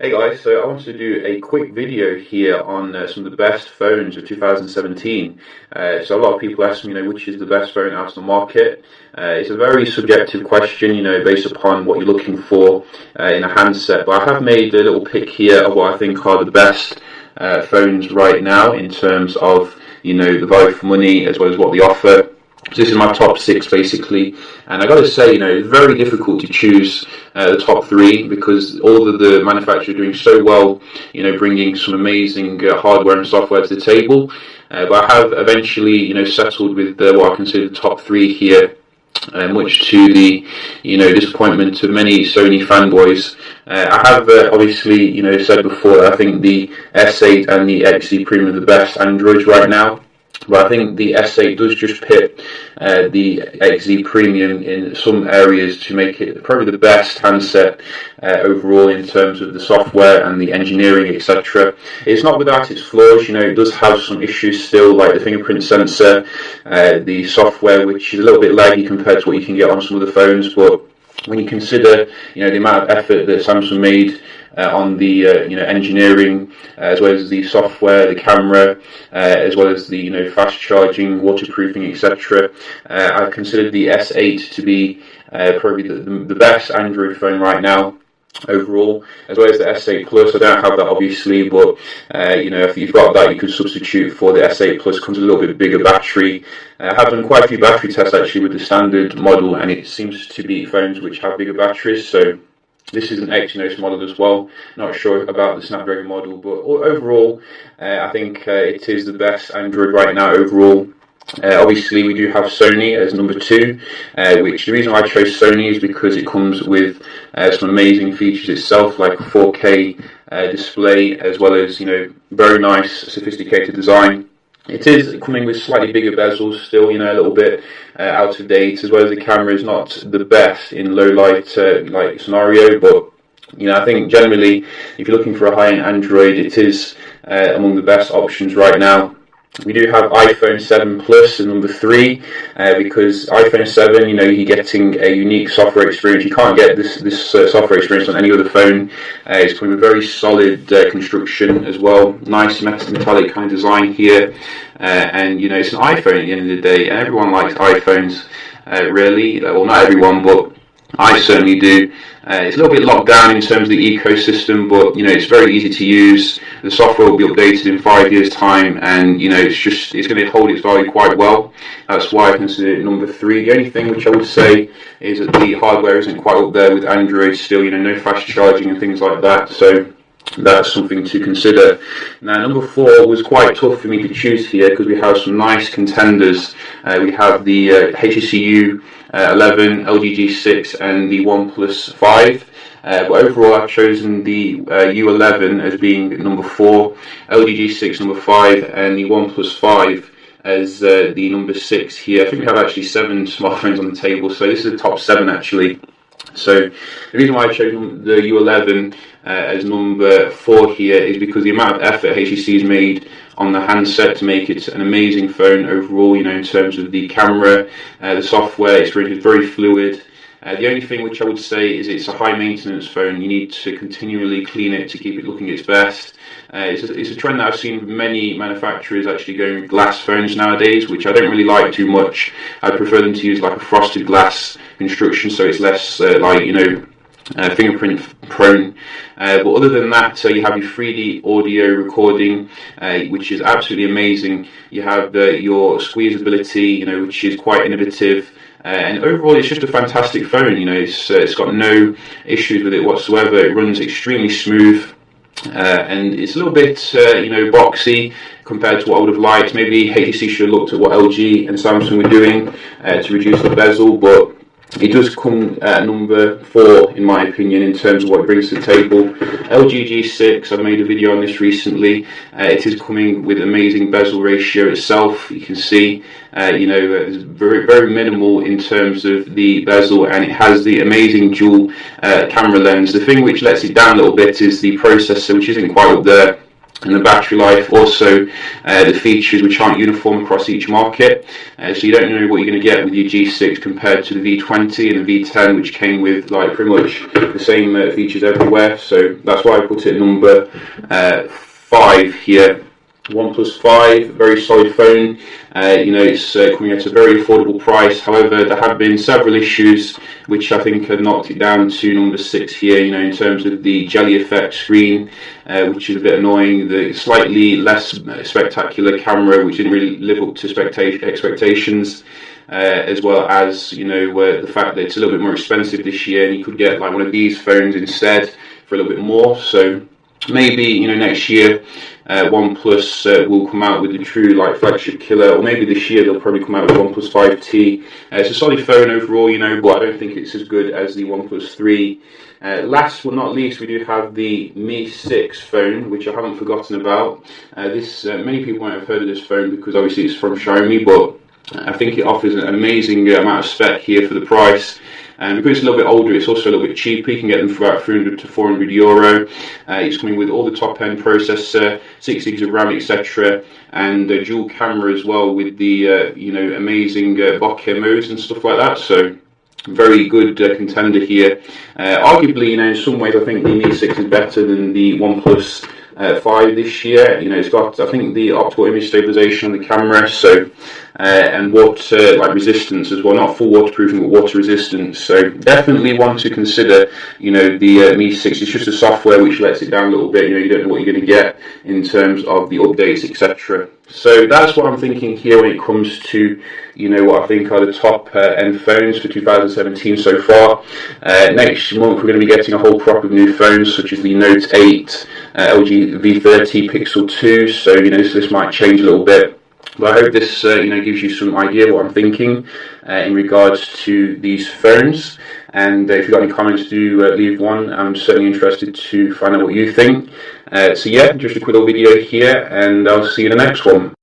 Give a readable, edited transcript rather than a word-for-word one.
Hey guys, so I want to do a quick video here on some of the best phones of 2017. So a lot of people ask me, which is the best phone out on the market. It's a very subjective question, based upon what you're looking for in a handset. But I have made a little pick here of what I think are the best phones right now in terms of, the value for money as well as what they offer. So this is my top six basically, and I got to say, it's very difficult to choose the top three because all of the manufacturers are doing so well, bringing some amazing hardware and software to the table. But I have eventually, settled with what I consider the top three here. Much to the disappointment of many Sony fanboys. I have obviously said before that I think the S8 and the XZ Premium are the best Androids right now. But I think the S8 does just pit the XZ Premium in some areas to make it probably the best handset overall in terms of the software and the engineering, etc. It's not without its flaws, it does have some issues still, like the fingerprint sensor, the software, which is a little bit laggy compared to what you can get on some of the phones. But when you consider, the amount of effort that Samsung made on the engineering, as well as the software, the camera, as well as the fast charging, waterproofing, etc. I consider the S8 to be probably the best Android phone right now overall, as well as the S8 Plus. I don't have that obviously, but if you've got that, you can substitute for the S8 Plus. Comes with a little bit bigger battery. I have done quite a few battery tests actually with the standard model, and it seems to be phones which have bigger batteries. So this is an Exynos model as well. Not sure about the Snapdragon model, but overall, I think it is the best Android right now overall. Obviously, we do have Sony as number two, which the reason why I chose Sony is because it comes with some amazing features itself, like a 4K display, as well as very nice, sophisticated design. It is coming with slightly bigger bezels, still, a little bit out of date, as well as the camera is not the best in low light like scenario. But I think generally, if you're looking for a high-end Android, it is among the best options right now. We do have iPhone 7 Plus as number three, because iPhone 7, you're getting a unique software experience. You can't get this software experience on any other phone. It's coming with very solid construction as well. Nice metallic kind of design here. And, it's an iPhone at the end of the day, and everyone likes iPhones, really. Well, not everyone, but I certainly do. It's a little bit locked down in terms of the ecosystem, but it's very easy to use. The software will be updated in 5 years' time, and it's going to hold its value quite well. That's why I consider it number three. The only thing which I would say is that the hardware isn't quite up there with Android still. No fast charging and things like that. So that's something to consider. Now, number four was quite tough for me to choose here because we have some nice contenders. We have the HTC U11, LG G6, and the OnePlus 5. But overall, I've chosen the U11 as being number four, LG G6 number five, and the OnePlus 5 as the number six here. I think we have actually 7 smartphones on the table, so this is the top 7 actually. So the reason why I chose the U11 as number 4 here is because the amount of effort HTC has made on the handset to make it an amazing phone overall, in terms of the camera, the software experience is very fluid. The only thing which I would say is it's a high maintenance phone. You need to continually clean it to keep it looking its best. It's a trend that I've seen with many manufacturers actually going with glass phones nowadays, which I don't really like too much. I prefer them to use like a frosted glass construction, so it's less fingerprint prone. But other than that, you have your 3D audio recording, which is absolutely amazing. You have your squeezability, which is quite innovative. And overall, it's just a fantastic phone. It's got no issues with it whatsoever. It runs extremely smooth. And it's a little bit, boxy compared to what I would have liked. Maybe HTC should have looked at what LG and Samsung were doing to reduce the bezel, but it does come at number 4 in my opinion in terms of what it brings to the table. LG G6, I've made a video on this recently. It is coming with amazing bezel ratio itself. You can see, it's very, very minimal in terms of the bezel, and it has the amazing dual camera lens. The thing which lets it down a little bit is the processor, which isn't quite up there. and the battery life, also the features which aren't uniform across each market. So you don't know what you're going to get with your G6 compared to the V20 and the V10, which came with like pretty much the same features everywhere. So that's why I put it number 5 here. OnePlus 5, very solid phone. It's coming at a very affordable price. However, there have been several issues which I think have knocked it down to number 6 here. In terms of the jelly effect screen, which is a bit annoying. The slightly less spectacular camera, which didn't really live up to expectations. As well as the fact that it's a little bit more expensive this year, and you could get like one of these phones instead for a little bit more. So maybe next year OnePlus will come out with the true like flagship killer, or maybe this year they'll probably come out with OnePlus 5T. It's a solid phone overall, but I don't think it's as good as the OnePlus 3. Last but not least, we do have the Mi 6 phone, which I haven't forgotten about. Many people might have heard of this phone because obviously it's from Xiaomi, but I think it offers an amazing amount of spec here for the price. And because it's a little bit older, it's also a little bit cheaper. You can get them for about 300 to 400 euro. It's coming with all the top-end processor, 6 gigs of RAM, etc., and dual camera as well with the amazing bokeh modes and stuff like that. So very good contender here. Arguably, in some ways, I think the Mi 6 is better than the OnePlus 5 this year. It's got, I think, the optical image stabilization on the camera, so and water resistance as well, not full waterproofing but water resistance. So definitely one to consider. The Mi 6 is just a software which lets it down a little bit. You don't know what you're going to get in terms of the updates, etc. So that's what I'm thinking here when it comes to what I think are the top end phones for 2017 so far. Next month we're going to be getting a whole crop of new phones such as the Note 8, LG V30, Pixel 2. So this might change a little bit. But I hope this gives you some idea what I'm thinking in regards to these phones. And if you've got any comments, do leave one. I'm certainly interested to find out what you think. So yeah, just a quick little video here, and I'll see you in the next one.